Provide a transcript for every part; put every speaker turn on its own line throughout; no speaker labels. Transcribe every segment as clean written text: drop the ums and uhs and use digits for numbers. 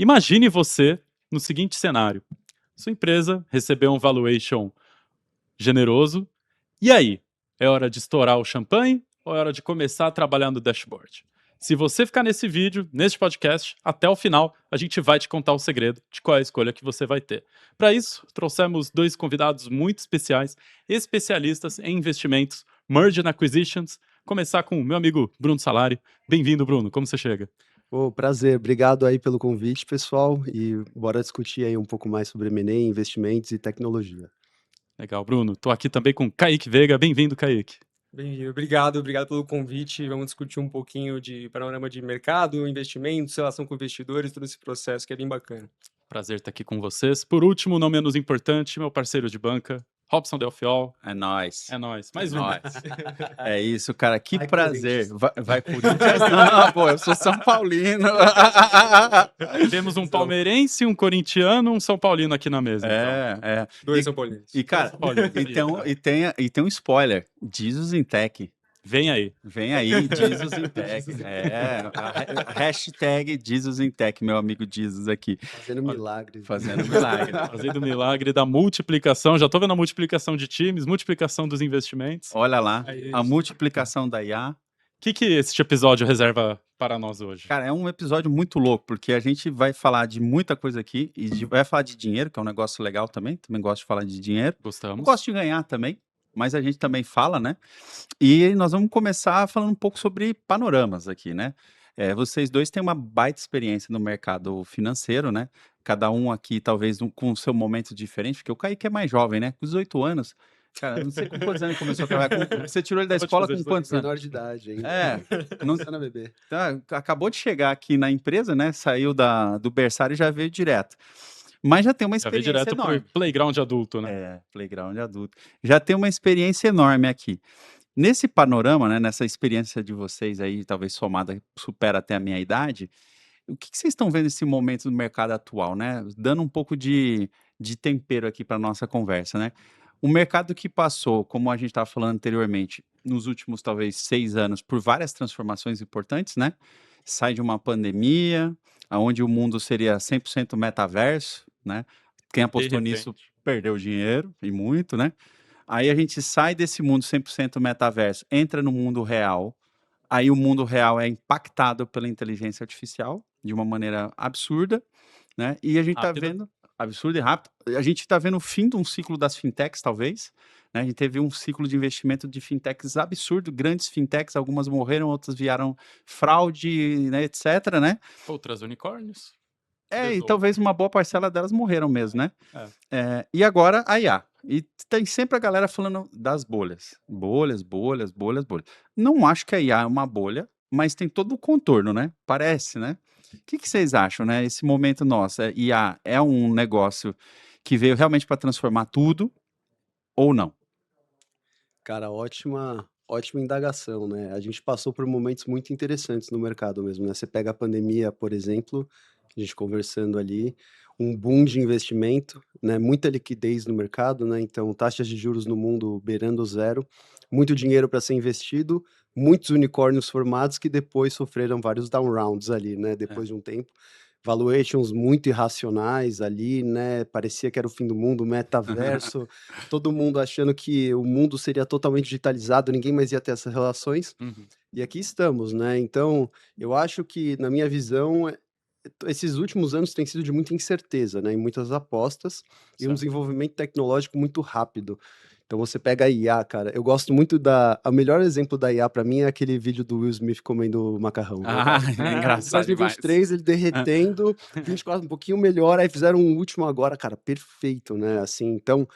Imagine você no seguinte cenário. Sua empresa recebeu um valuation generoso. E aí? É hora de estourar o champanhe ou é hora de começar a trabalhar no dashboard? Se você ficar nesse vídeo, neste podcast, até o final, a gente vai te contar o segredo de qual é a escolha que você vai ter. Para isso, trouxemos dois convidados muito especiais, especialistas em investimentos, merger and acquisitions. Começar com o meu amigo Bruno Salari. Bem-vindo, Bruno. Como você chega?
Prazer, obrigado aí pelo convite, pessoal, e bora discutir aí um pouco mais sobre M&A, investimentos e tecnologia.
Legal, Bruno. Tô aqui também com Kaique Veiga. Bem-vindo, Kaique.
Bem-vindo, obrigado pelo convite. Vamos discutir um pouquinho de panorama de mercado, investimentos, relação com investidores, todo esse processo que é bem bacana.
Prazer estar aqui com vocês. Por último, não menos importante, meu parceiro de banca, Robson Delfiol.
É nóis.
É nóis. Mais
É
um.
nóis. É isso, cara. Que
Vai,
prazer. Vai, Corinthians. Não, pô, eu sou São Paulino.
Temos um palmeirense, um corintiano, um São Paulino aqui na mesa.
É.
Dois São Paulinos.
E, cara,
Olha,
tem um spoiler. Jesus in Tech.
Vem aí.
Vem aí, Jesus in Tech. A hashtag Jesus in Tech, meu amigo Jesus aqui.
Fazendo milagres.
Fazendo milagre.
Fazendo o milagre da multiplicação. Já tô vendo a multiplicação de times, multiplicação dos investimentos.
Olha lá,
É isso.
a multiplicação da IA.
O que este episódio reserva para nós hoje?
Cara, é um episódio muito louco, porque a gente vai falar de muita coisa aqui, e vai falar de dinheiro, que é um negócio legal também gosto de falar de dinheiro. Eu
Gostamos.
gosto de ganhar também, mas a gente também fala, né? E nós vamos começar falando um pouco sobre panoramas aqui, né? Vocês dois têm uma baita experiência no mercado financeiro, né? Cada um aqui, talvez, com o seu momento diferente, porque o Kaique é mais jovem, né? Com 18 anos. Cara, não sei com quantos anos ele começou a trabalhar. Você tirou ele da
Acabou de
escola
fazer
com
18
quantos anos?
Menor de idade ainda.
Não,
Tá na bebê.
tá, acabou de chegar aqui na empresa, né? Saiu do berçário e já veio direto. Mas já tem uma
Já veio
experiência
direto
enorme.
pro playground adulto, né?
Playground adulto. Já tem uma experiência enorme aqui. Nesse panorama, né, nessa experiência de vocês aí, talvez somada, supera até a minha idade, o que vocês estão vendo nesse momento no mercado atual, né? Dando um pouco de tempero aqui para nossa conversa, né? O mercado que passou, como a gente estava falando anteriormente, nos últimos talvez 6 anos, por várias transformações importantes, né? Sai de uma pandemia, onde o mundo seria 100% metaverso, né? Quem apostou nisso perdeu dinheiro, e muito, né? Aí a gente sai desse mundo 100% metaverso, entra no mundo real, aí o mundo real é impactado pela inteligência artificial de uma maneira absurda, né? E a gente está vendo, absurdo e rápido, a gente está vendo o fim de um ciclo das fintechs, talvez, né? A gente teve um ciclo de investimento de fintechs absurdo, grandes fintechs, algumas morreram, outras vieram fraude, né, etc, né?
Outras unicórnios.
E talvez uma boa parcela delas morreram mesmo, né? E agora a IA. E tem sempre a galera falando das bolhas. Bolhas. Não acho que a IA é uma bolha, mas tem todo o contorno, né? Parece, né? O que vocês acham, né? Esse momento nosso, IA é um negócio que veio realmente para transformar tudo ou não?
Cara, ótima indagação, né? A gente passou por momentos muito interessantes no mercado mesmo, né? Você pega a pandemia, por exemplo, a gente conversando ali, um boom de investimento, né? Muita liquidez no mercado, né? Então, taxas de juros no mundo beirando zero, muito dinheiro para ser investido, muitos unicórnios formados que depois sofreram vários down rounds ali, né? Depois de um tempo. Valuations muito irracionais ali, né? Parecia que era o fim do mundo, metaverso, todo mundo achando que o mundo seria totalmente digitalizado, ninguém mais ia ter essas relações. E aqui estamos, né? Então, eu acho que, na minha visão, esses últimos anos têm sido de muita incerteza, né? E muitas apostas e um
Certo.
desenvolvimento tecnológico muito rápido. Então você pega a IA, cara. Eu gosto muito o melhor exemplo da IA pra mim é aquele vídeo do Will Smith comendo macarrão.
É engraçado
Resident Evil
demais.
3, ele derretendo, 24 um pouquinho melhor, aí fizeram um último agora, cara, perfeito, né? Assim, então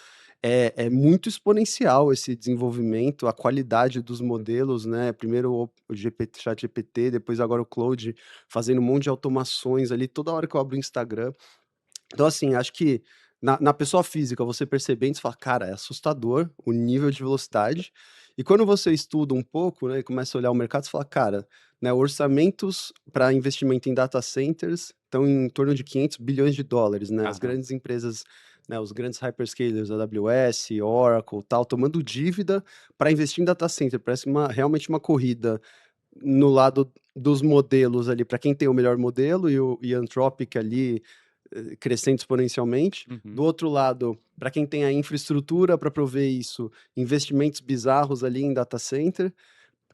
é muito exponencial esse desenvolvimento, a qualidade dos modelos, né? Primeiro o ChatGPT, depois agora o Claude fazendo um monte de automações ali, toda hora que eu abro o Instagram. Então, assim, acho que na pessoa física, você percebendo, você fala, cara, é assustador o nível de velocidade. E quando você estuda um pouco, né, e começa a olhar o mercado, você fala, cara, né, orçamentos para investimento em data centers estão em torno de 500 bilhões de dólares, né? As grandes empresas, né, os grandes hyperscalers, AWS, Oracle, tal, tomando dívida para investir em data center. Parece realmente uma corrida no lado dos modelos ali, para quem tem o melhor modelo e Anthropic ali crescendo exponencialmente.
Uhum.
Do outro lado, para quem tem a infraestrutura para prover isso, investimentos bizarros ali em data center.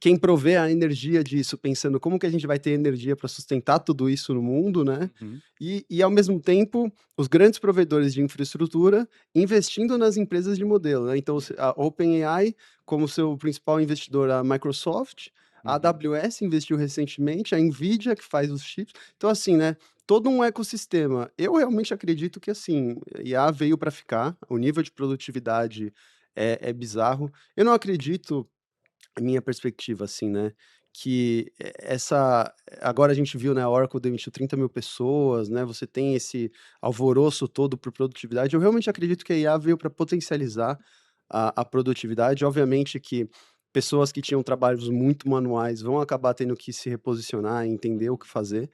Quem provê a energia disso, pensando como que a gente vai ter energia para sustentar tudo isso no mundo, né?
Uhum.
E, ao mesmo tempo, os grandes provedores de infraestrutura investindo nas empresas de modelo, né? Então, a OpenAI, como seu principal investidor, a Microsoft, a
Uhum.
AWS investiu recentemente, a NVIDIA, que faz os chips. Então, assim, né? Todo um ecossistema. Eu realmente acredito que, assim, IA veio para ficar, o nível de produtividade é bizarro. Eu não acredito minha perspectiva, assim, né, que agora a gente viu, né, a Oracle demitiu 30.000 pessoas, né, você tem esse alvoroço todo por produtividade. Eu realmente acredito que a IA veio para potencializar a produtividade. Obviamente que pessoas que tinham trabalhos muito manuais vão acabar tendo que se reposicionar e entender o que fazer,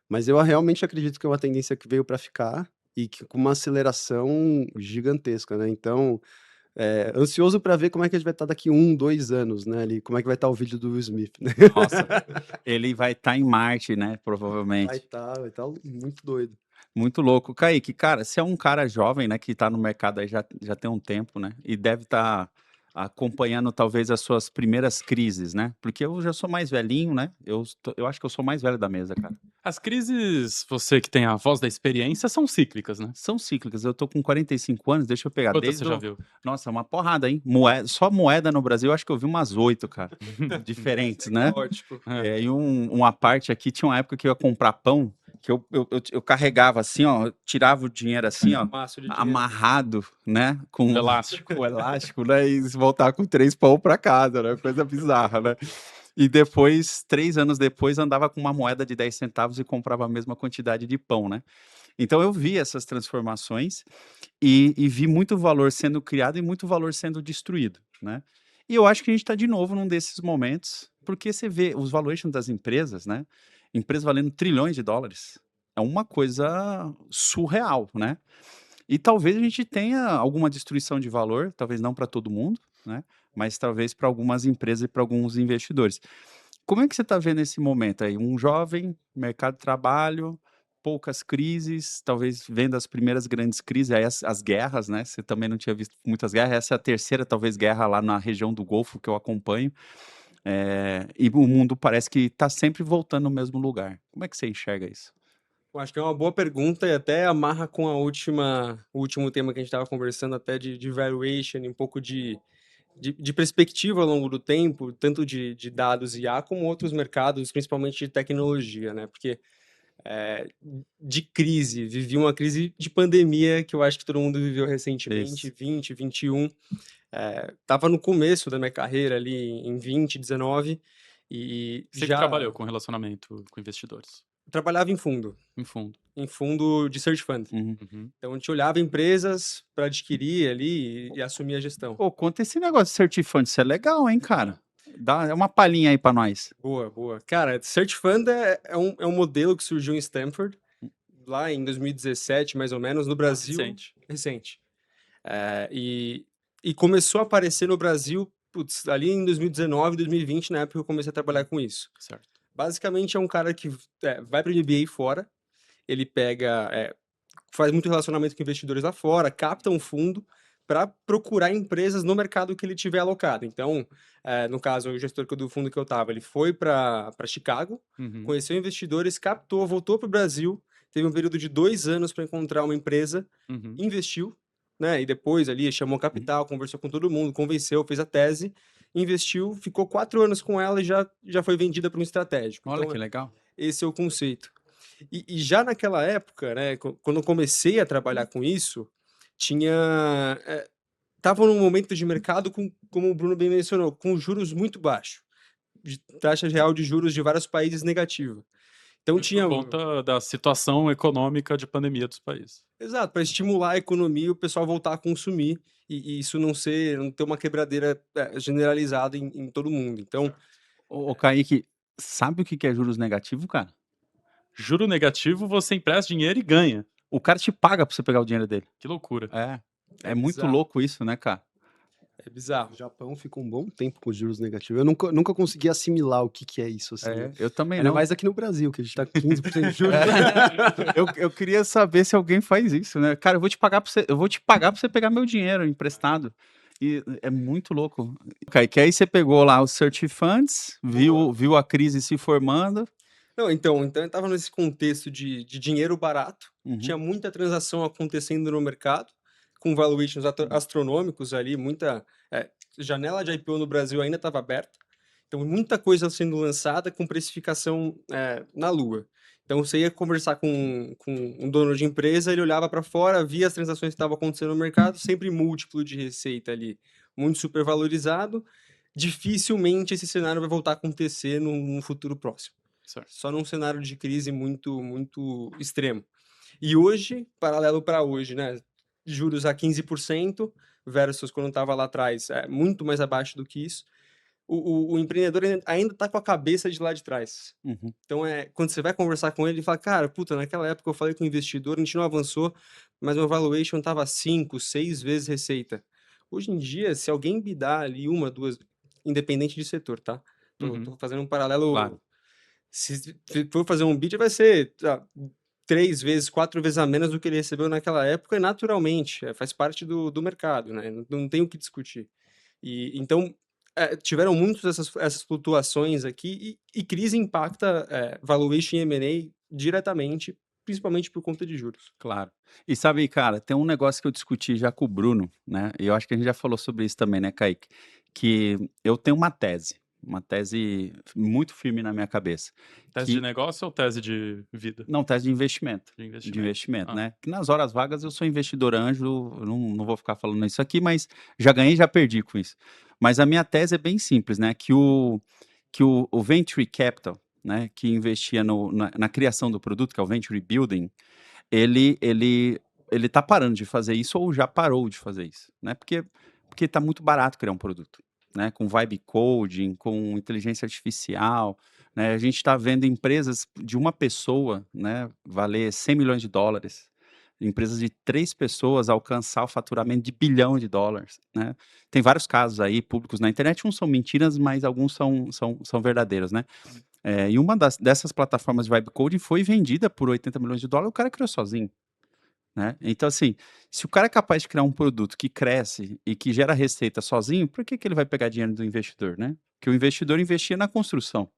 mas eu realmente acredito que é uma tendência que veio para ficar e que com uma aceleração gigantesca, né, então ansioso para ver como é que a gente vai estar daqui 1, 2 anos, né, ali, como é que vai estar o vídeo do Will Smith, né.
Nossa, ele vai estar em Marte, né?
Vai
Provavelmente.
estar muito doido.
Muito louco. Kaique, cara, você é um cara jovem, né, que tá no mercado aí já tem um tempo, né? E deve estar acompanhando talvez as suas primeiras crises, né? Porque eu já sou mais velhinho, né? Eu acho que eu sou mais velho da mesa, cara.
As crises, você que tem a voz da experiência, são cíclicas, né?
São cíclicas. Eu tô com 45 anos, deixa eu pegar.
Quantas
Desde
você já viu?
Nossa, uma porrada, hein? Só moeda no Brasil, eu acho que eu vi umas 8, cara. Diferentes, né?
Ótimo.
É.
E uma parte aqui, tinha uma época que eu ia comprar pão, que eu carregava assim, ó, eu tirava o dinheiro assim, ó,
Maço de dinheiro.
amarrado, né, com
Elástico.
o elástico, né, e voltar com 3 pão para casa, né, coisa bizarra, né. E depois, 3 anos depois, andava com uma moeda de 10 centavos e comprava a mesma quantidade de pão, né. Então eu vi essas transformações e vi muito valor sendo criado e muito valor sendo destruído, né. E eu acho que a gente está de novo num desses momentos, porque você vê os valuations das empresas, né, empresas valendo trilhões de dólares, é uma coisa surreal, né. E talvez a gente tenha alguma destruição de valor, talvez não para todo mundo, né, mas talvez para algumas empresas e para alguns investidores. Como é que você está vendo esse momento aí? Um jovem, mercado de trabalho, poucas crises, talvez vendo as primeiras grandes crises, aí as guerras, né? Você também não tinha visto muitas guerras, essa é a terceira, talvez, guerra lá na região do Golfo que eu acompanho. E o mundo parece que está sempre voltando no mesmo lugar. Como é que você enxerga isso?
Eu acho que é uma boa pergunta e até amarra com o último tema que a gente estava conversando, até de valuation, e um pouco de perspectiva ao longo do tempo, tanto de dados IA como outros mercados, principalmente de tecnologia, né? Porque de crise, vivi uma crise de pandemia que eu acho que todo mundo viveu recentemente,
Isso.
20, 21. Tava no começo da minha carreira ali em 20, 19 e
Você que
já
trabalhou com relacionamento com investidores,
trabalhava em fundo
em fundo.
de search fund.
Uhum.
Uhum.
Então a gente olhava empresas para adquirir ali e assumir a gestão.
Pô, conta esse negócio de certifante, isso é legal, hein, cara? Dá uma palhinha aí para nós.
Boa, boa. Cara, search fund é um modelo que surgiu em Stanford lá em 2017, mais ou menos, no Brasil. Recente. E começou a aparecer no Brasil, putz, ali em 2019, 2020, na época que eu comecei a trabalhar com isso.
Certo.
Basicamente é um cara que vai para o MBA fora, ele faz muito relacionamento com investidores lá fora, capta um fundo para procurar empresas no mercado que ele tiver alocado. Então, no caso, o gestor do fundo que eu estava, ele foi para Chicago,
Uhum.
conheceu investidores, captou, voltou para o Brasil, teve um período de 2 anos para encontrar uma empresa,
Uhum.
investiu, né? E depois ali chamou capital, conversou com todo mundo, convenceu, fez a tese, investiu, ficou 4 anos com ela e já foi vendida para um estratégico.
Olha
Então,
que legal.
esse é o conceito. E já naquela época, né, quando eu comecei a trabalhar com isso, tava num momento de mercado como o Bruno bem mencionou, com juros muito baixos, de taxa real de juros de vários países negativa. Então tinha
Por conta da situação econômica de pandemia dos países.
Exato, para estimular a economia e o pessoal voltar a consumir e isso não ter uma quebradeira generalizada em todo mundo. Então,
Ô, Kaique, sabe o que é juros negativos, cara?
Juro negativo, você empresta dinheiro e ganha.
O cara te paga pra você pegar o dinheiro dele.
Que loucura.
É muito
bizarro.
louco isso, né, cara?
É bizarro.
O Japão ficou um bom tempo com juros negativos. Eu nunca consegui assimilar o que é isso, assim.
Eu também
Ainda
não.
mais aqui no Brasil, que a gente tá com 15% de juros.
Eu queria saber se alguém faz isso, né? Cara, eu vou te pagar pra você pegar meu dinheiro emprestado. E é muito louco. Que aí você pegou lá os search funds, viu a crise se formando.
Não, então eu tava nesse contexto de dinheiro barato,
Uhum.
tinha muita transação acontecendo no mercado, com valuations astronômicos ali, muita janela de IPO no Brasil ainda estava aberta, então muita coisa sendo lançada com precificação na lua. Então você ia conversar com um dono de empresa, ele olhava para fora, via as transações que estavam acontecendo no mercado, sempre múltiplo de receita ali, muito supervalorizado. Dificilmente esse cenário vai voltar a acontecer num futuro próximo.
Certo.
Só num cenário de crise muito, muito extremo. E hoje, paralelo para hoje, né? Juros a 15% versus quando estava lá atrás, muito mais abaixo do que isso. O empreendedor ainda está com a cabeça de lá de trás.
Uhum.
Então, quando você vai conversar com ele, ele fala, cara, puta, naquela época eu falei com o investidor, a gente não avançou, mas meu valuation estava 5, 6 vezes receita. Hoje em dia, se alguém bidar ali uma, duas, independente de setor, tá? Tô fazendo um paralelo.
Claro.
Se for fazer um bid, vai ser 3 vezes, 4 vezes a menos do que ele recebeu naquela época, e naturalmente, faz parte do mercado, né? Não tem o que discutir. E então, tiveram muitas essas flutuações aqui, e crise impacta valuation e M&A diretamente, principalmente por conta de juros.
Claro. E sabe, cara, tem um negócio que eu discuti já com o Bruno, né? E eu acho que a gente já falou sobre isso também, né, Kaique? Que eu tenho uma tese muito firme na minha cabeça.
Tese de negócio ou tese de vida?
Não, tese de investimento.
De investimento.
De investimento,
Ah.
né? Que nas horas vagas eu sou investidor anjo, eu não vou ficar falando isso aqui, mas já ganhei, já perdi com isso. Mas a minha tese é bem simples, né? Que o Venture Capital, né? Que investia na criação do produto, que é o Venture Building, ele tá parando de fazer isso ou já parou de fazer isso, né? Porque tá muito barato criar um produto, né? Com vibe coding, com inteligência artificial, né? A gente está vendo empresas de uma pessoa, né, valer 100 milhões de dólares. Empresas de 3 pessoas alcançar o faturamento de bilhão de dólares, né? Tem vários casos aí públicos na internet, uns são mentiras, mas alguns são verdadeiros, né? E uma dessas plataformas de vibe coding foi vendida por 80 milhões de dólares, o cara criou sozinho, né? Então, assim, se o cara é capaz de criar um produto que cresce e que gera receita sozinho, por que ele vai pegar dinheiro do investidor, né? Porque o investidor investia na construção.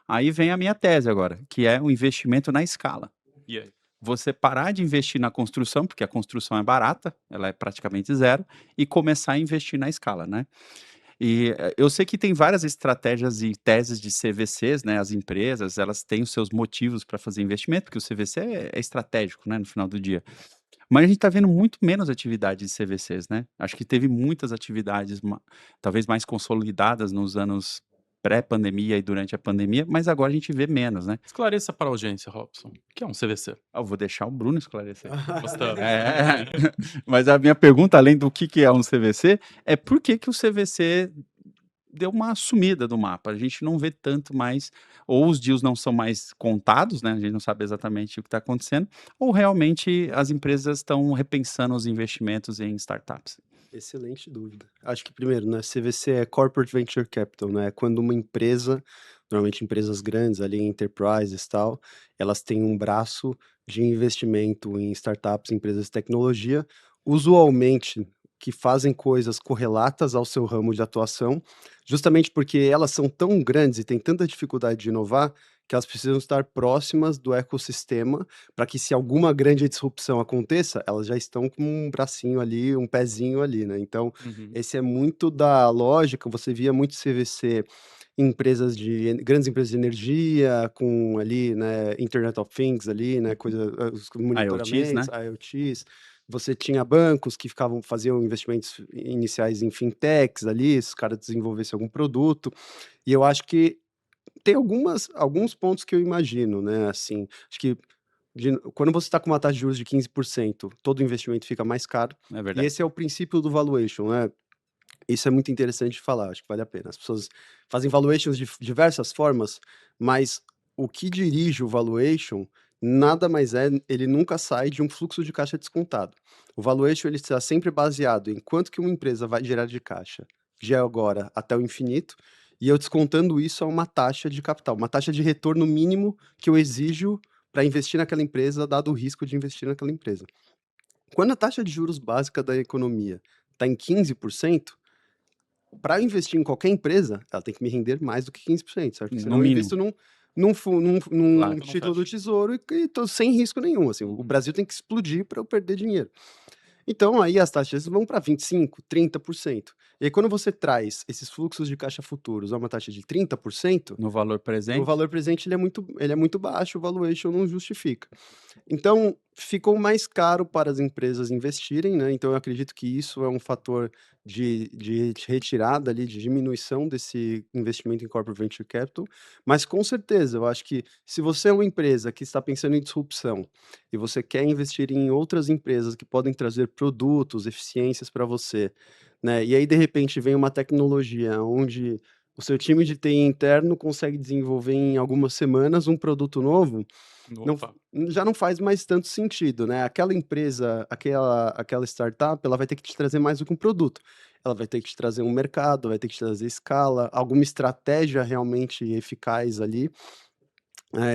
Aí vem a minha tese agora, que é o investimento na escala.
E aí?
Você parar de investir na construção, porque a construção é barata, ela é praticamente zero, e começar a investir na escala, né? E eu sei que tem várias estratégias e teses de CVCs, né? As empresas, elas têm os seus motivos para fazer investimento, porque o CVC é estratégico, né? No final do dia. Mas a gente está vendo muito menos atividade de CVCs, né? Acho que teve muitas atividades, talvez mais consolidadas nos anos pré-pandemia e durante a pandemia, mas agora a gente vê menos, né?
Esclareça para a audiência, Robson. O que é um CVC?
Eu vou deixar o Bruno esclarecer.
Gostamos.
Mas a minha pergunta, além do que é um CVC, é por que o CVC deu uma sumida do mapa. A gente não vê tanto mais, ou os deals não são mais contados, né? A gente não sabe exatamente o que está acontecendo, ou realmente as empresas estão repensando os investimentos em startups.
Excelente dúvida. Acho que primeiro, né, CVC é Corporate Venture Capital, né? Quando uma empresa, normalmente empresas grandes ali, enterprises e tal, elas têm um braço de investimento em startups, empresas de tecnologia, usualmente que fazem coisas correlatas ao seu ramo de atuação, justamente porque elas são tão grandes e têm tanta dificuldade de inovar que elas precisam estar próximas do ecossistema para que se alguma grande disrupção aconteça, elas já estão com um bracinho ali, um pezinho ali, né? Então, esse é muito da lógica, você via muito CVC em grandes empresas de energia, com ali, né, Internet of Things ali, né, os monitoramentos,
né?
IoTs. Você tinha bancos que faziam investimentos iniciais em fintechs ali, se os caras desenvolvessem algum produto. E eu acho que tem alguns pontos que eu imagino, né, assim, acho que quando você está com uma taxa de juros de 15%, todo investimento fica mais caro,
É
e
verdade.
esse é o princípio do valuation, né? Isso é muito interessante de falar, acho que vale a pena. As pessoas fazem valuations de diversas formas, mas o que dirige o valuation nada mais é, ele nunca sai de um fluxo de caixa descontado. O valuation ele está sempre baseado em quanto que uma empresa vai gerar de caixa, de agora até o infinito, e eu descontando isso a uma taxa de capital, uma taxa de retorno mínimo que eu exijo para investir naquela empresa, dado o risco de investir naquela empresa. Quando a taxa de juros básica da economia está em 15%, para investir em qualquer empresa, ela tem que me render mais do que 15%, certo?
No
Senão eu
mínimo.
invisto num
Claro.
título do
fecha.
tesouro e tô sem risco nenhum. Assim, o
Uhum.
Brasil tem que explodir para eu perder dinheiro. Então, aí as taxas vão para 25%, 30%. E aí, quando você traz esses fluxos de caixa futuros a uma taxa de 30%,
No valor
o
presente.
valor presente ele é muito baixo, o valuation não justifica. Então, ficou mais caro para as empresas investirem, né? Então, eu acredito que isso é um fator de retirada ali, de diminuição desse investimento em corporate venture capital. Mas, com certeza, eu acho que se você é uma empresa que está pensando em disrupção e você quer investir em outras empresas que podem trazer produtos, eficiências para você, né? E aí, de repente, vem uma tecnologia onde o seu time de TI interno consegue desenvolver em algumas semanas um produto novo, não,
Opa.
já não faz mais tanto sentido, né? Aquela empresa, aquela startup, ela vai ter que te trazer mais do que um produto. Ela vai ter que te trazer um mercado, vai ter que te trazer escala, alguma estratégia realmente eficaz ali,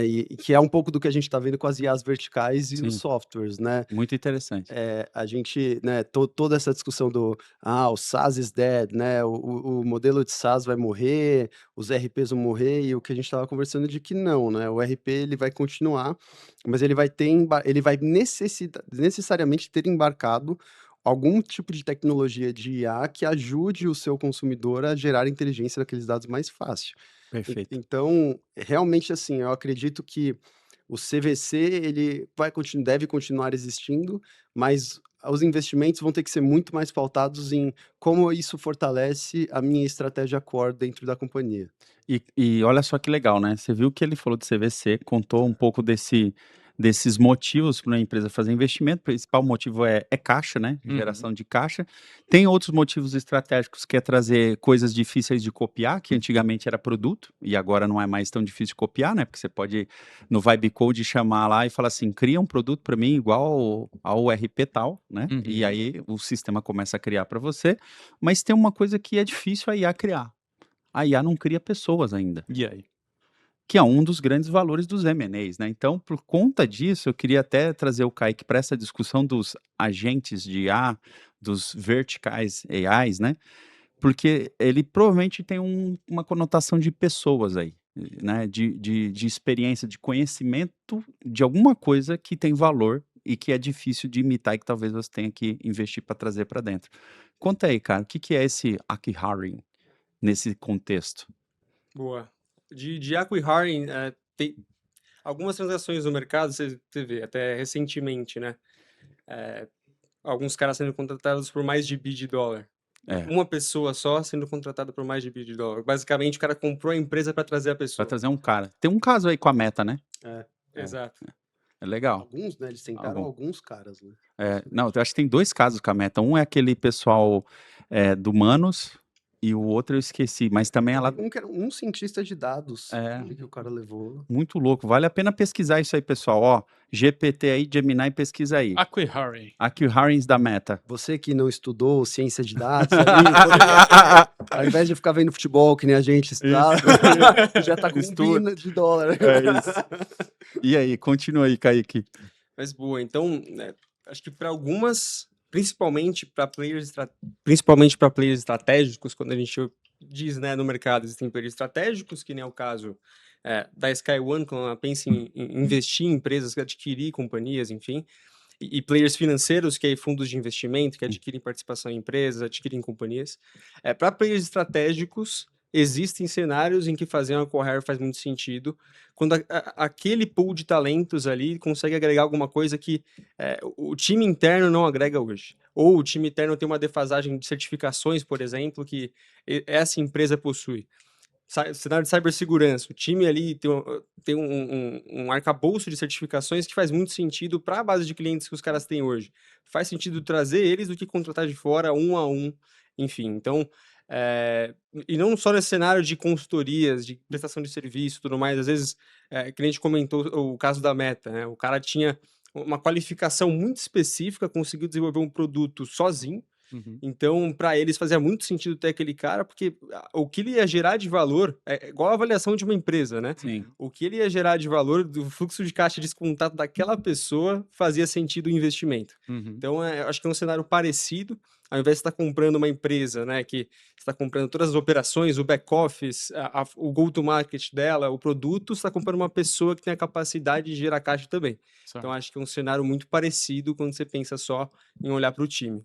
e que é um pouco do que a gente está vendo com as IAs verticais e os
Sim,
softwares, né?
muito interessante.
A gente, né, toda essa discussão o SaaS is dead, né, o modelo de SaaS vai morrer, os RPs vão morrer, e o que a gente estava conversando de que não, né, o RP ele vai continuar, mas ele vai ele vai necessariamente ter embarcado algum tipo de tecnologia de IA que ajude o seu consumidor a gerar inteligência daqueles dados mais fácil.
Perfeito.
Então, realmente, assim, eu acredito que o CVC ele deve continuar existindo, mas os investimentos vão ter que ser muito mais pautados em como isso fortalece a minha estratégia core dentro da companhia.
E olha só que legal, né? Você viu que ele falou de CVC, contou um pouco desses motivos para uma empresa fazer investimento. O principal motivo é caixa, né?
Uhum.
Geração de caixa. Tem outros motivos estratégicos, que é trazer coisas difíceis de copiar, que antigamente era produto, e agora não é mais tão difícil de copiar, né? Porque você pode, no Vibe Code, chamar lá e falar assim: cria um produto para mim igual ao RP tal, né? E
Uhum.
aí o sistema começa a criar para você. Mas tem uma coisa que é difícil a IA criar. A IA não cria pessoas ainda,
E aí?
que é um dos grandes valores dos M&As, né? Então, por conta disso, eu queria até trazer o Kaique para essa discussão dos agentes de IA, dos verticais AIs, né? Porque ele provavelmente tem uma conotação de pessoas aí, né? De experiência, de conhecimento de alguma coisa que tem valor e que é difícil de imitar e que talvez você tenha que investir para trazer para dentro. Conta aí, cara, o que é esse acquihiring nesse contexto?
Boa. De acquihiring, tem algumas transações no mercado, você vê, até recentemente, né? Alguns caras sendo contratados por mais de bi de dólar.
É.
Uma pessoa só sendo contratada por mais de bi de dólar. Basicamente, o cara comprou a empresa para trazer a
Pra
pessoa.
trazer um cara. Tem um caso aí com a Meta, né?
É,
Exato.
É legal.
alguns, né, eles tentaram
Algum.
alguns caras, né?
Não, eu acho que tem 2 casos com a Meta. Um é aquele pessoal, do Manos, e o outro eu esqueci, mas também ela
Teve um que era um cientista de dados
é,
ali que o cara levou.
muito louco. Vale a pena pesquisar isso aí, pessoal. Ó, GPT aí, Gemini, pesquisa aí.
Acquihiring.
Acquihirings da Meta.
Você que não estudou ciência de dados ali, poderia, ao invés de ficar vendo futebol que nem a gente está, já tá com
Estuda.
de dólar.
É isso. E aí, continua aí, Kaique.
Mas boa, então, né, acho que para algumas, principalmente para players estratégicos, quando a gente diz, né, no mercado, existem players estratégicos, que nem é o caso da SkyOne, quando ela pensa em investir em empresas, adquirir companhias, enfim, e players financeiros, que é fundos de investimento, que adquirem participação em empresas, adquirem companhias. Para players estratégicos, existem cenários em que fazer uma acquire faz muito sentido, quando aquele pool de talentos ali consegue agregar alguma coisa que o time interno não agrega hoje. Ou o time interno tem uma defasagem de certificações, por exemplo, que essa empresa possui. Cenário de cibersegurança, o time ali tem um arcabouço de certificações que faz muito sentido para a base de clientes que os caras têm hoje. Faz sentido trazer eles do que contratar de fora, um a um, enfim. Então, E não só nesse cenário de consultorias, de prestação de serviço e tudo mais, às vezes, que a gente comentou o caso da Meta, né? O cara tinha uma qualificação muito específica, conseguiu desenvolver um produto sozinho,
Uhum.
então, para eles fazia muito sentido ter aquele cara, porque o que ele ia gerar de valor é igual a avaliação de uma empresa, né?
Sim.
O que ele ia gerar de valor do fluxo de caixa descontado daquela pessoa fazia sentido o investimento.
Uhum.
Então, eu acho que é um cenário parecido. Ao invés de estar comprando uma empresa, né, que está comprando todas as operações, o back-office, o go-to-market dela, o produto, você está comprando uma pessoa que tem a capacidade de gerar caixa também.
Certo.
Então, acho que é um cenário muito parecido quando você pensa só em olhar para o time.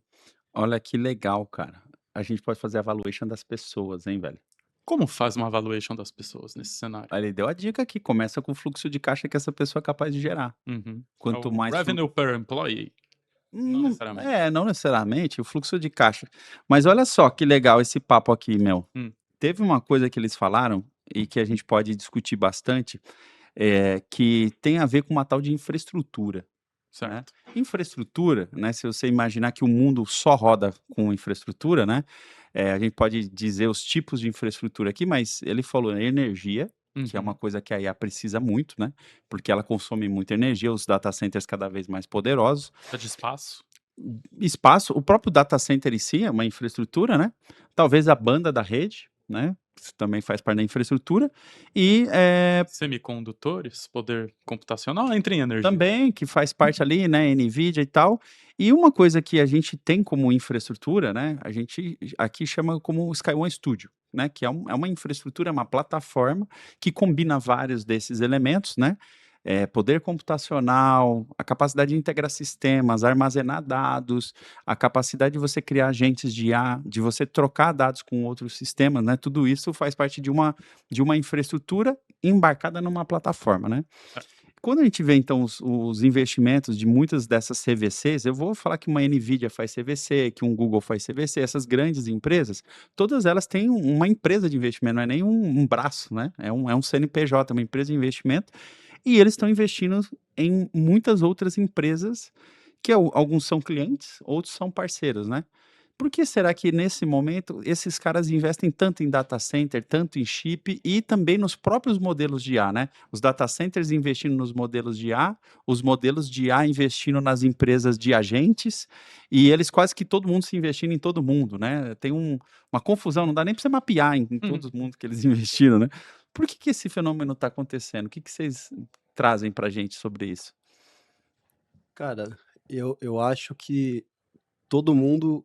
Olha que legal, cara. A gente pode fazer a valuation das pessoas, hein, velho?
Como faz uma valuation das pessoas nesse cenário?
Ele deu a dica aqui, começa com o fluxo de caixa que essa pessoa é capaz de gerar.
Uhum.
Quanto
O
mais
revenue per employee? Não necessariamente.
não necessariamente, o fluxo de caixa. Mas olha só que legal esse papo aqui, meu. Teve uma coisa que eles falaram e que a gente pode discutir bastante, que tem a ver com uma tal de infraestrutura. Né?
Certo.
Infraestrutura, né? Se você imaginar que o mundo só roda com infraestrutura, né? A gente pode dizer os tipos de infraestrutura aqui, mas ele falou energia, que é uma coisa que a IA precisa muito, né? Porque ela consome muita energia, os data centers cada vez mais poderosos.
É de espaço?
Espaço, o próprio data center em si é uma infraestrutura, né? Talvez a banda da rede, né? Isso também faz parte da infraestrutura. E
Semicondutores, poder computacional, entra em energia.
também, que faz parte ali, né? NVIDIA e tal. E uma coisa que a gente tem como infraestrutura, né? A gente aqui chama como SkyOne Studio, né? Que é uma infraestrutura, uma plataforma que combina vários desses elementos, né? Poder computacional, a capacidade de integrar sistemas, armazenar dados, a capacidade de você criar agentes de IA, de você trocar dados com outros sistemas, né? Tudo isso faz parte de uma infraestrutura embarcada numa plataforma, né? Quando a gente vê, então, os investimentos de muitas dessas CVCs, eu vou falar que uma NVIDIA faz CVC, que um Google faz CVC, essas grandes empresas, todas elas têm uma empresa de investimento, não é nem um braço, né? É um CNPJ, uma empresa de investimento, e eles estão investindo em muitas outras empresas, que alguns são clientes, outros são parceiros, né? Por que será que nesse momento esses caras investem tanto em data center, tanto em chip e também nos próprios modelos de IA, né? Os data centers investindo nos modelos de IA, os modelos de IA investindo nas empresas de agentes e eles quase que todo mundo se investindo em todo mundo, né? Tem uma confusão, não dá nem para você mapear em todo mundo que eles investiram, né? Por que esse fenômeno está acontecendo? O que vocês trazem para a gente sobre isso?
Cara, eu acho que todo mundo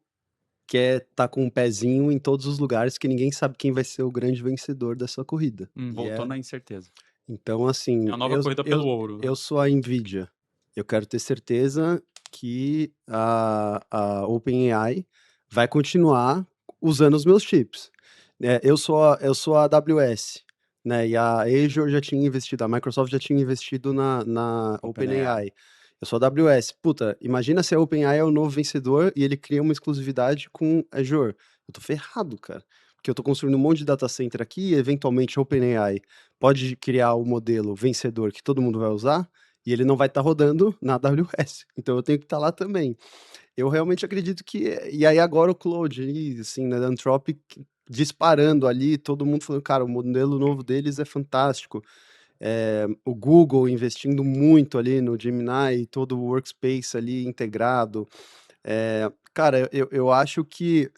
quer estar com um pezinho em todos os lugares, que ninguém sabe quem vai ser o grande vencedor dessa corrida.
Voltou na incerteza.
Então, assim,
É a nova corrida pelo ouro.
eu sou a NVIDIA. Eu quero ter certeza que a OpenAI vai continuar usando os meus chips. Eu sou a AWS, né? E a Azure já tinha investido, a Microsoft já tinha investido na OpenAI. Eu sou a AWS. Puta, imagina se a OpenAI é o novo vencedor e ele cria uma exclusividade com Azure. Eu tô ferrado, cara. Porque eu tô construindo um monte de data center aqui e eventualmente a OpenAI pode criar o modelo vencedor que todo mundo vai usar e ele não vai estar rodando na AWS. Então eu tenho que estar lá também. Eu realmente acredito que. E aí agora o Claude, assim, né, da Anthropic disparando ali, todo mundo falando, cara, o modelo novo deles é fantástico. O Google investindo muito ali no Gemini, todo o workspace ali integrado. Cara, eu acho que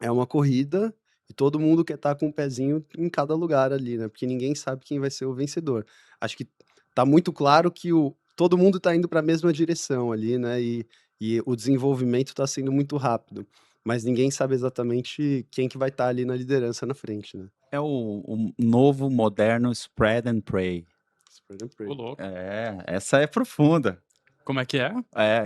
é uma corrida e todo mundo quer estar com um pezinho em cada lugar ali, né? Porque ninguém sabe quem vai ser o vencedor. Acho que tá muito claro que todo mundo está indo para a mesma direção ali, né? E o desenvolvimento está sendo muito rápido. Mas ninguém sabe exatamente quem que vai estar ali na liderança na frente, né?
É o novo, moderno spread and pray.
Spread and pray.
Ô, louco.
Essa é profunda.
Como é que é?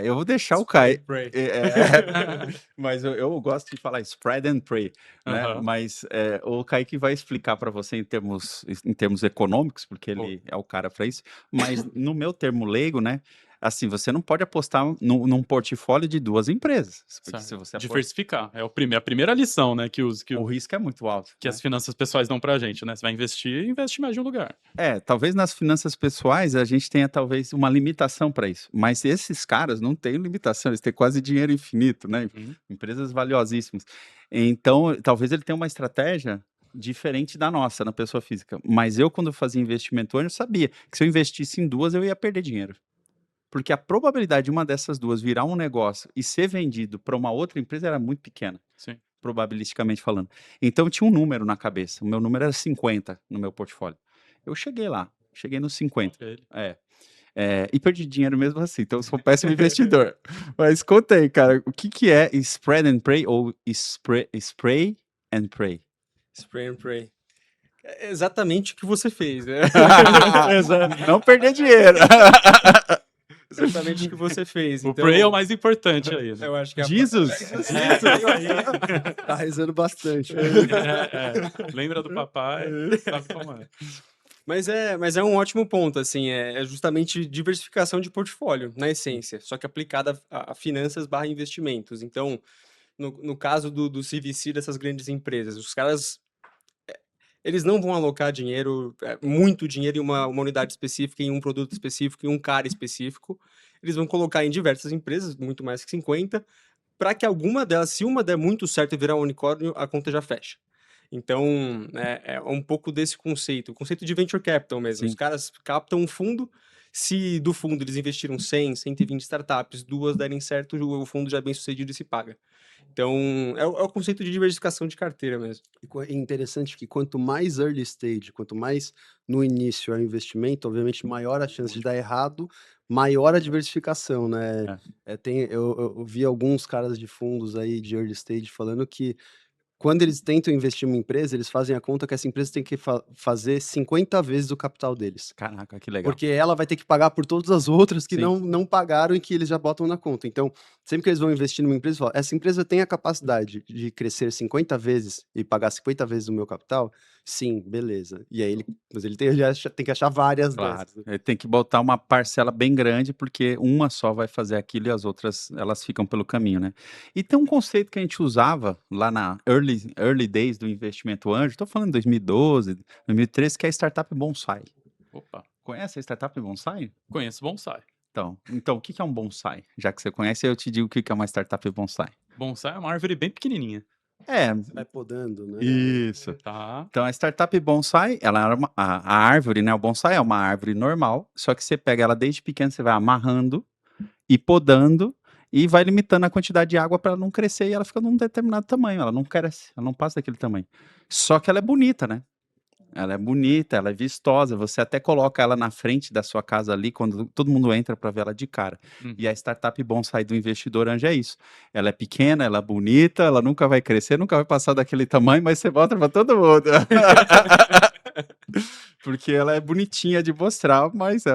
Eu vou deixar o
Spread
Kai.
and pray.
Mas eu gosto de falar spread and pray, né?
Aham.
Mas o Kaique vai explicar para você em termos econômicos, porque ele é o cara para isso. Mas no meu termo leigo, né? assim, você não pode apostar num portfólio de 2 empresas, porque se
Certo.
você
Diversificar. É a primeira lição, né,
o risco é muito alto,
que
né.
as finanças pessoais dão pra gente, né? Você vai investir, investe em mais de um lugar.
Talvez nas finanças pessoais a gente tenha talvez uma limitação para isso, mas esses caras não têm limitação, eles têm quase dinheiro infinito, né,
Uhum.
empresas valiosíssimas. Então, talvez ele tenha uma estratégia diferente da nossa, na pessoa física, mas eu quando eu fazia investimento anjo, eu sabia que se eu investisse em 2 eu ia perder dinheiro. Porque a probabilidade de uma dessas 2 virar um negócio e ser vendido para uma outra empresa era muito pequena,
Sim.
probabilisticamente falando. Então eu tinha um número na cabeça, o meu número era 50 no meu portfólio. Eu cheguei lá, cheguei nos 50.
Ele.
E perdi dinheiro mesmo assim, então eu sou um péssimo investidor. Mas conta aí, cara, o que que é spread and pray ou spray and pray?
Spray and pray. É exatamente o que você fez, né?
Não perder dinheiro.
Exatamente o que você fez.
O
Então,
pray é o mais importante aí, né?
eu acho que
Jesus.
Tá rezando bastante.
Lembra do papai, sabe como é.
Mas é um ótimo ponto, assim, é justamente diversificação de portfólio, na essência, só que aplicada a finanças barra investimentos. Então, no caso do CVC dessas grandes empresas, os caras, eles não vão alocar dinheiro, muito dinheiro em uma unidade específica, em um produto específico, em um cara específico. Eles vão colocar em diversas empresas, muito mais que 50, para que alguma delas, se uma der muito certo e virar um unicórnio, a conta já fecha. Então, é um pouco desse conceito, o conceito de venture capital mesmo. Os
Sim.
caras captam um fundo, se do fundo eles investiram 100, 120 startups, 2 derem certo, o fundo já é bem sucedido e se paga. Então, é o conceito de diversificação de carteira mesmo.
É interessante que quanto mais early stage, quanto mais no início é o investimento, obviamente maior a chance de dar errado, maior a diversificação, né? Eu vi alguns caras de fundos aí de early stage falando que quando eles tentam investir em uma empresa, eles fazem a conta que essa empresa tem que fazer 50 vezes o capital deles.
Caraca, que legal.
Porque ela vai ter que pagar por todas as outras que
Sim.
não pagaram e que eles já botam na conta. Então, sempre que eles vão investir numa empresa, eles falam, essa empresa tem a capacidade de crescer 50 vezes e pagar 50 vezes o meu capital? Sim, beleza. E aí mas ele tem que achar várias
Claro,
dessas.
ele tem que botar uma parcela bem grande, porque uma só vai fazer aquilo e as outras, elas ficam pelo caminho, né? E tem um conceito que a gente usava lá na early days do investimento anjo, estou falando 2012, 2013, que é a startup bonsai.
Opa,
Conhece a startup bonsai?
conheço bonsai.
Então, o que que é um bonsai? Já que você conhece, eu te digo o que que é uma startup bonsai.
Bonsai é uma árvore bem pequenininha.
Vai podando, né?
Isso.
Tá.
Então, a startup bonsai, ela é a árvore, né? O bonsai é uma árvore normal, só que você pega ela desde pequena, você vai amarrando e podando e vai limitando a quantidade de água para ela não crescer e ela fica num determinado tamanho. Ela não cresce, ela não passa daquele tamanho. Só que ela é bonita, né? Ela é bonita, ela é vistosa. Você até coloca ela na frente da sua casa ali quando todo mundo entra para ver ela de cara. E a startup bonsai do investidor anjo é isso. Ela é pequena, ela é bonita, ela nunca vai crescer, nunca vai passar daquele tamanho, mas você bota para todo mundo. Porque ela é bonitinha de mostrar, mas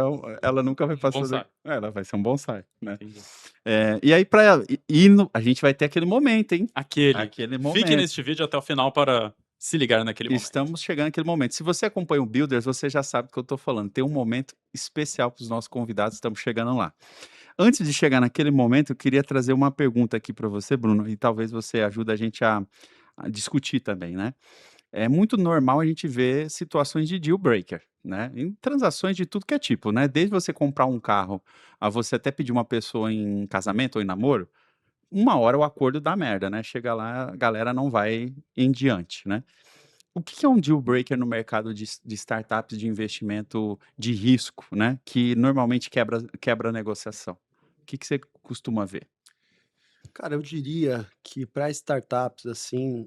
ela nunca vai passar.
Bonsai.
Ela vai ser um bonsai, né?
Entendi.
E aí, a gente vai ter aquele momento, hein?
Aquele
Aquele
Fique
momento.
neste vídeo até o final para se ligar naquele momento.
Estamos chegando naquele momento. Se você acompanha o Builders, você já sabe do que eu estou falando. Tem um momento especial para os nossos convidados, estamos chegando lá. Antes de chegar naquele momento, eu queria trazer uma pergunta aqui para você, Bruno, e talvez você ajude a gente a discutir também, né? É muito normal a gente ver situações de deal breaker, né? Em transações de tudo que é tipo, né? Desde você comprar um carro a você até pedir uma pessoa em casamento ou em namoro, uma hora o acordo dá merda, né? Chega lá, a galera não vai em diante, né? O que que é um deal breaker no mercado de startups de investimento de risco, né? Que normalmente quebra a negociação. O que que você costuma ver?
Cara, eu diria que para startups, assim,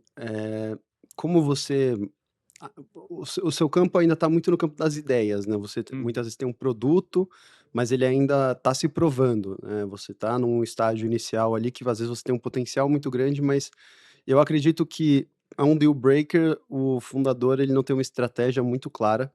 como você. O seu campo ainda está muito no campo das ideias, né? Você muitas vezes tem um produto, mas ele ainda está se provando, né? Você está num estágio inicial ali que às vezes você tem um potencial muito grande, mas eu acredito que é um deal breaker, o fundador ele não tem uma estratégia muito clara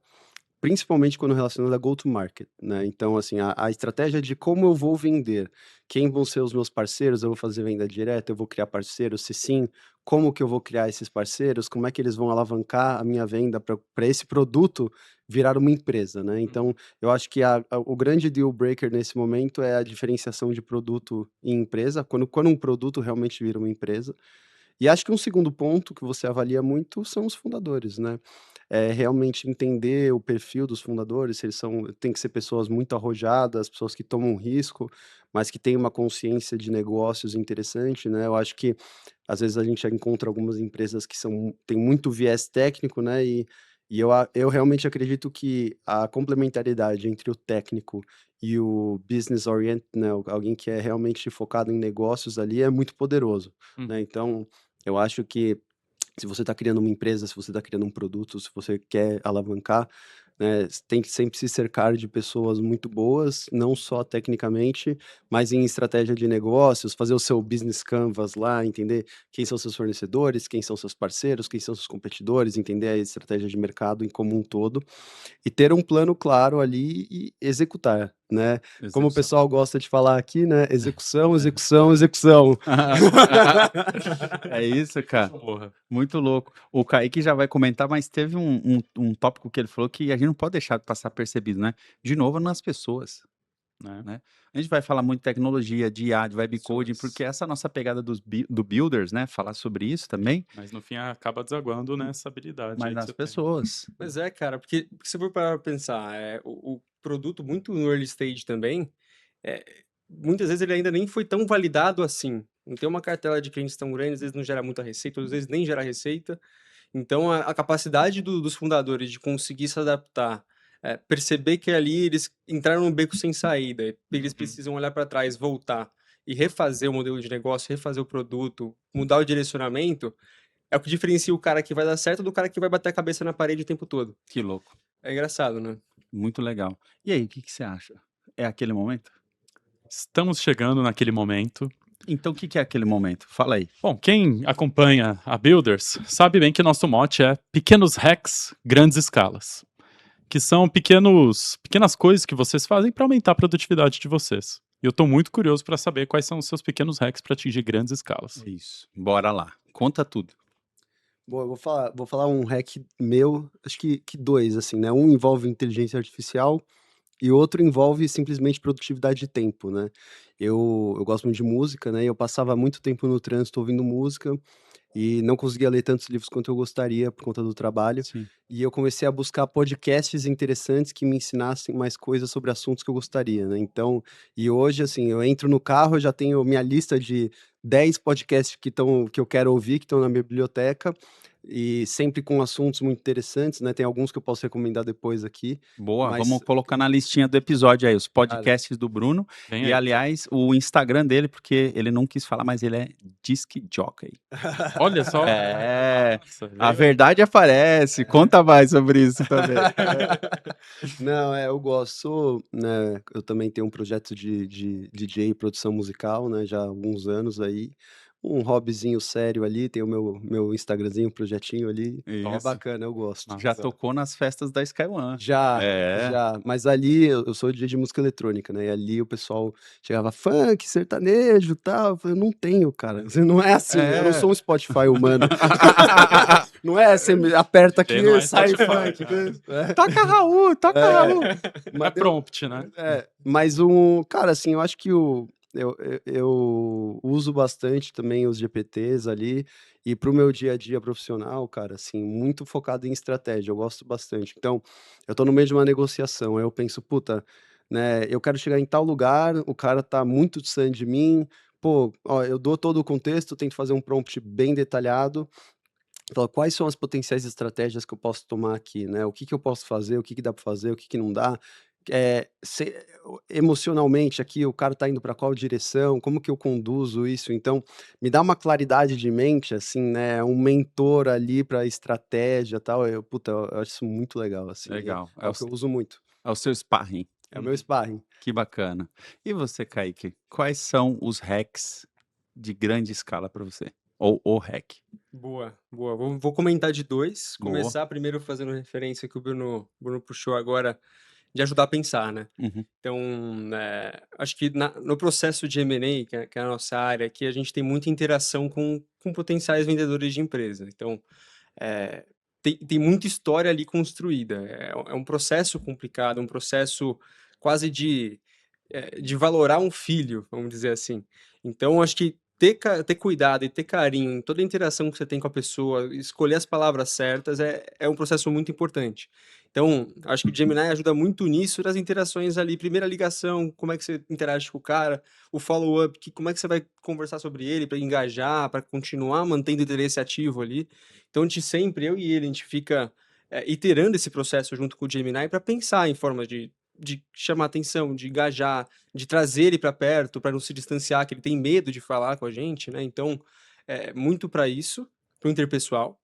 principalmente quando relacionado a go-to-market, né? Então, assim, a estratégia de como eu vou vender, quem vão ser os meus parceiros, eu vou fazer venda direta, eu vou criar parceiros, se sim, como que eu vou criar esses parceiros, como é que eles vão alavancar a minha venda para esse produto virar uma empresa, né? Então, eu acho que o grande deal breaker nesse momento é a diferenciação de produto e empresa, quando um produto realmente vira uma empresa. E acho que um segundo ponto que você avalia muito são os fundadores, né? Realmente entender o perfil dos fundadores, se eles tem que ser pessoas muito arrojadas, pessoas que tomam risco, mas que têm uma consciência de negócios interessante, né? Eu acho que às vezes a gente já encontra algumas empresas que têm muito viés técnico, né? E eu realmente acredito que a complementaridade entre o técnico e o business orient, né? Alguém que é realmente focado em negócios ali é muito poderoso, né? Então, eu acho que se você está criando uma empresa, se você está criando um produto, se você quer alavancar, né, tem que sempre se cercar de pessoas muito boas, não só tecnicamente, mas em estratégia de negócios, fazer o seu business canvas lá, entender quem são seus fornecedores, quem são seus parceiros, quem são seus competidores, entender a estratégia de mercado em como um todo e ter um plano claro ali e executar, né? Como o
Execução.
pessoal gosta de falar aqui, né? Execução, execução, execução.
É isso, cara.
Porra.
Muito louco. O Kaique já vai comentar, mas teve um tópico que ele falou que a gente não pode deixar de passar percebido, né? De novo, nas pessoas.
Né?
A gente vai falar muito de tecnologia, de IA, de web coding,
Pessoas.
porque essa é a nossa pegada do Builders, né? Falar sobre isso também,
Mas no fim acaba desaguando nessa habilidade
mas
aí que
nas
você tem.
pessoas.
Mas cara, porque se for parar pra pensar, o produto muito no early stage também, é, muitas vezes ele ainda nem foi tão validado assim. Não tem uma cartela de clientes tão grande, às vezes não gera muita receita, às vezes nem gera receita. Então, a capacidade dos fundadores de conseguir se adaptar, perceber que ali eles entraram num beco sem saída, e eles precisam olhar para trás, voltar e refazer o modelo de negócio, refazer o produto, mudar o direcionamento, é o que diferencia o cara que vai dar certo do cara que vai bater a cabeça na parede o tempo todo.
Que louco.
É engraçado, né?
Muito legal. E aí, o que você acha? É aquele momento?
Estamos chegando naquele momento.
Então, o que é aquele momento? Fala aí.
Bom, quem acompanha a Builders sabe bem que nosso mote é pequenos hacks, grandes escalas. Que são pequenas coisas que vocês fazem para aumentar a produtividade de vocês. E eu estou muito curioso para saber quais são os seus pequenos hacks para atingir grandes escalas.
Isso. Bora lá. Conta tudo.
Bom, eu vou falar um hack meu, acho que dois, assim, né? Um envolve inteligência artificial e outro envolve simplesmente produtividade de tempo, né? Eu gosto muito de música, né? E eu passava muito tempo no trânsito ouvindo música e não conseguia ler tantos livros quanto eu gostaria por conta do trabalho.
Sim.
E eu comecei a buscar podcasts interessantes que me ensinassem mais coisas sobre assuntos que eu gostaria, né? Então, e hoje, assim, eu entro no carro, eu já tenho minha lista de 10 podcasts que eu quero ouvir, que estão na minha biblioteca, e sempre com assuntos muito interessantes, né? Tem alguns que eu posso recomendar depois aqui,
Boa,
mas,
vamos colocar na listinha do episódio aí, os
cara,
podcasts do Bruno.
Vem
E,
aí.
aliás, o Instagram dele, porque ele não quis falar, mas ele é Disc Jockey.
Olha só.
É,
Nossa,
a
veio aí.
verdade aparece. Conta mais sobre isso também.
Não, eu gosto, né? Eu também tenho um projeto de DJ e produção musical, né? Já há alguns anos aí. Um hobbyzinho sério ali, tem o meu Instagramzinho, um projetinho ali. É
Isso.
bacana, eu gosto.
Nossa.
Já tocou nas festas da Sky One.
Já,
É.
já. Mas ali eu sou DJ de música eletrônica, né? E ali o pessoal chegava funk, sertanejo e tal. Eu falei, não tenho, cara. Não é assim, eu não sou um Spotify humano. Não é, você aperta aqui
Ele não é
e sai
Spotify,
funk.
né?
Toca Raul, toca Raul.
É prompt, né?
Mas cara, assim, eu acho que eu uso bastante também os GPTs ali, e para o meu dia a dia profissional, cara, assim, muito focado em estratégia, eu gosto bastante. Então, eu tô no meio de uma negociação, aí eu penso, puta, né, eu quero chegar em tal lugar, o cara tá muito distante de mim, pô, ó, eu dou todo o contexto, tento fazer um prompt bem detalhado, falo, quais são as potenciais estratégias que eu posso tomar aqui, né? O que que eu posso fazer, o que que dá para fazer, o que que não dá. Emocionalmente aqui, o cara tá indo para qual direção, como que eu conduzo isso? Então, me dá uma claridade de mente, assim, né? Um mentor ali para estratégia e tal. Puta, eu acho isso muito legal, assim.
Legal.
É o que eu uso muito.
É o seu sparring.
É o meu sparring.
Que bacana. E você, Kaique? Quais são os hacks de grande escala para você? Ou o hack?
Boa, boa. Vou comentar de dois.
Boa.
Começar primeiro fazendo referência que o Bruno puxou agora, de ajudar a pensar, né?
Uhum.
Então, acho que no processo de M&A, que é a nossa área aqui, a gente tem muita interação com potenciais vendedores de empresa. Então, é, tem muita história ali construída. É um processo complicado, um processo quase de valorar um filho, vamos dizer assim. Então, acho que ter cuidado e ter carinho em toda a interação que você tem com a pessoa, escolher as palavras certas, é um processo muito importante. Então, acho que o Gemini ajuda muito nisso, das interações ali, primeira ligação, como é que você interage com o cara, o follow-up, como é que você vai conversar sobre ele para engajar, para continuar mantendo o interesse ativo ali. Então, a gente sempre, eu e ele, a gente fica iterando esse processo junto com o Gemini para pensar em formas de chamar atenção, de engajar, de trazer ele para perto, para não se distanciar, que ele tem medo de falar com a gente, né? Então, muito para isso, para o interpessoal.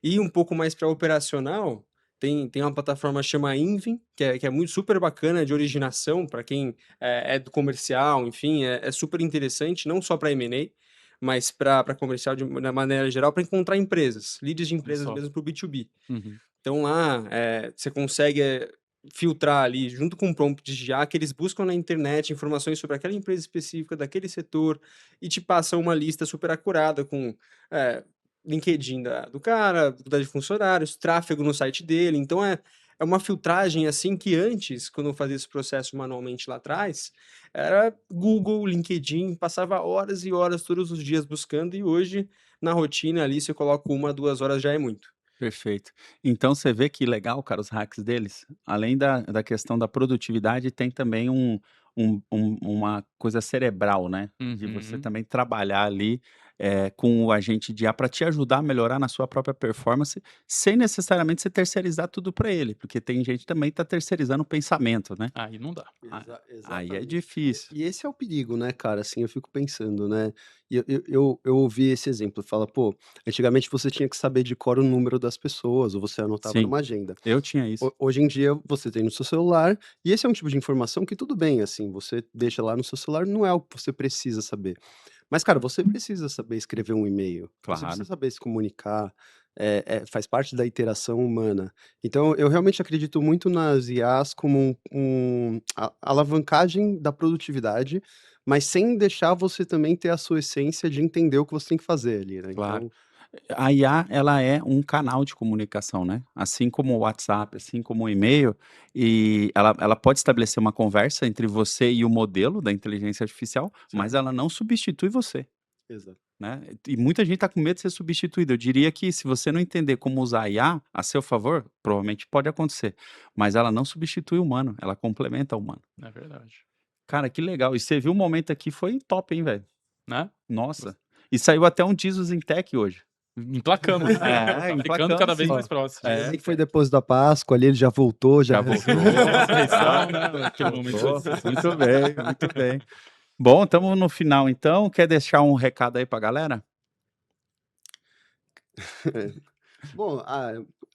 E um pouco mais para operacional, tem uma plataforma chama Invin, que é muito super bacana de originação, para quem é do comercial, enfim, é super interessante, não só para M&A, mas para comercial de maneira geral, para encontrar empresas, leads de empresas
Só.
mesmo para o B2B.
Uhum.
Então lá você consegue filtrar ali, junto com prompts de IA, que eles buscam na internet informações sobre aquela empresa específica, daquele setor, e te passam uma lista super acurada com LinkedIn do cara, quantidade de funcionários, tráfego no site dele. Então é uma filtragem assim que antes, quando eu fazia esse processo manualmente lá atrás, era Google, LinkedIn, passava horas e horas todos os dias buscando, e hoje, na rotina ali, se eu coloco 1, 2 horas já é muito.
Perfeito. Então você vê que legal, cara, os hacks deles, além da questão da produtividade, tem também uma coisa cerebral, né? De você
Uhum.
também trabalhar ali com o agente de IA para te ajudar a melhorar na sua própria performance, sem necessariamente você terceirizar tudo para ele, porque tem gente também que está terceirizando o pensamento, né?
Aí não dá.
Aí é
Exatamente.
difícil.
E esse é o perigo, né, cara? Assim, eu fico pensando, né? E eu ouvi esse exemplo, fala, pô, antigamente você tinha que saber de cor o número das pessoas, ou você anotava
Sim,
numa agenda.
eu tinha isso.
Hoje em dia você tem no seu celular, e esse é um tipo de informação que tudo bem, assim, você deixa lá no seu celular, não é o que você precisa saber. Mas, cara, você precisa saber escrever um e-mail, você precisa
Claro.
saber se comunicar, faz parte da interação humana. Então, eu realmente acredito muito nas IAs como alavancagem da produtividade, mas sem deixar você também ter a sua essência de entender o que você tem que fazer ali, né?
Claro.
Então,
A IA, ela é um canal de comunicação, né, assim como o WhatsApp, assim como o e-mail, e ela pode estabelecer uma conversa entre você e o modelo da inteligência artificial, mas
Certo.
ela não substitui você,
exato.
né, e muita gente está com medo de ser substituído. Eu diria que se você não entender como usar a IA a seu favor, provavelmente pode acontecer, mas ela não substitui o humano, ela complementa o humano.
É verdade.
Cara, que legal. E você viu o momento aqui, foi top, hein, velho.
Né?
Nossa. E saiu até um Jesus em Tech hoje.
Emplacamos.
É,
Tá ficando
emplacamos
cada vez
sim.
mais próximo.
É.
Nem que foi depois da Páscoa ali, ele já voltou, já
Já voltou.
Ressurreição, né? Aquele
Voltou.
momento.
Muito bem, muito bem. Bom, estamos no final então. Quer deixar um recado aí pra galera?
Bom,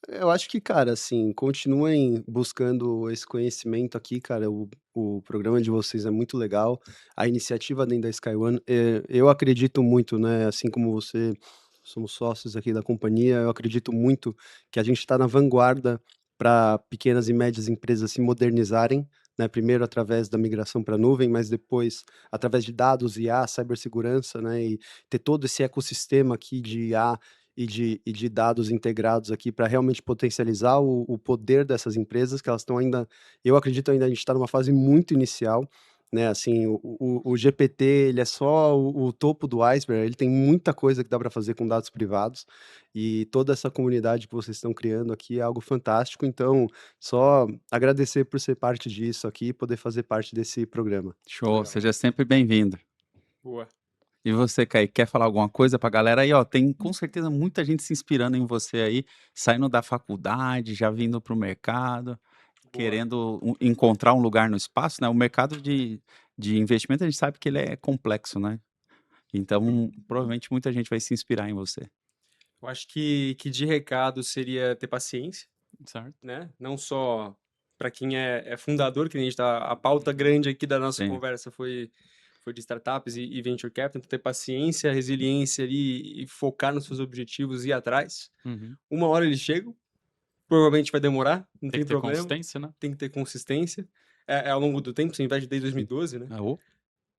eu acho que, cara, assim, continuem buscando esse conhecimento aqui, cara. O programa de vocês é muito legal. A iniciativa dentro da Sky One, eu acredito muito, né? Assim como você, somos sócios aqui da companhia, eu acredito muito que a gente está na vanguarda para pequenas e médias empresas se modernizarem, né? Primeiro através da migração para a nuvem, mas depois através de dados, IA, cibersegurança, né? E ter todo esse ecossistema aqui de IA e de dados integrados aqui para realmente potencializar o poder dessas empresas, que elas estão ainda, eu acredito ainda a gente está numa fase muito inicial, né? Assim, o GPT, ele é só o topo do iceberg, ele tem muita coisa que dá para fazer com dados privados, e toda essa comunidade que vocês estão criando aqui é algo fantástico. Então, só agradecer por ser parte disso aqui e poder fazer parte desse programa.
Show,
Legal.
seja sempre bem-vindo.
Boa.
E você, Kaique, quer falar alguma coisa pra galera aí? Ó, tem com certeza muita gente se inspirando em você aí, saindo da faculdade, já vindo pro mercado,
Boa.
querendo encontrar um lugar no espaço, né? O mercado de investimento a gente sabe que ele é complexo, né? Então, provavelmente muita gente vai se inspirar em você.
Eu acho que de recado seria ter paciência,
Certo.
né? Não só para quem é fundador, que a gente tá, a pauta grande aqui da nossa
Sim.
conversa foi for de startups e venture capital, então ter paciência, resiliência ali e focar nos seus objetivos e ir atrás.
Uhum.
Uma hora eles chegam, provavelmente vai demorar, não
Tem
tem
que ter
problema,
consistência, né?
tem que ter consistência. É ao longo do tempo, você investe desde 2012, né?
Ah, ô,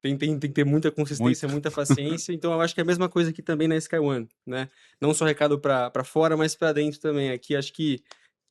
Tem que ter muita consistência,
Muito.
muita paciência. Então, eu acho que é a mesma coisa aqui também na Sky One, né? Não só recado para fora, mas para dentro também. Aqui, acho que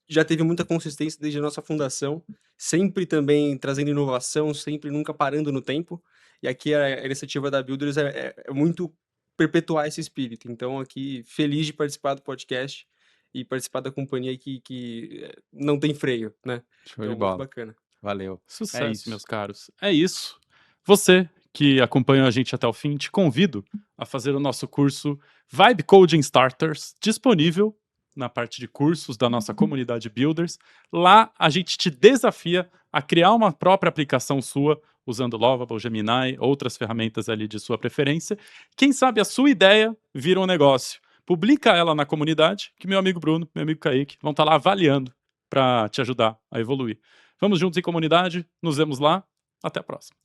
já teve muita consistência desde a nossa fundação, sempre também trazendo inovação, sempre nunca parando no tempo. E aqui a iniciativa da Builders é muito perpetuar esse espírito. Então, aqui, feliz de participar do podcast e participar da companhia que não tem freio, né?
Show
Então,
de
muito
bola.
bacana.
Valeu.
Sucesso,
isso.
meus caros. É isso. Você que acompanhou a gente até o fim, te convido a fazer o nosso curso Vibe Coding Starters, disponível na parte de cursos da nossa comunidade Builders. Lá a gente te desafia a criar uma própria aplicação sua, usando Lovable, Gemini, outras ferramentas ali de sua preferência. Quem sabe a sua ideia vira um negócio. Publica ela na comunidade, que meu amigo Bruno, meu amigo Kaique vão estar lá avaliando para te ajudar a evoluir. Vamos juntos em comunidade, nos vemos lá. Até a próxima.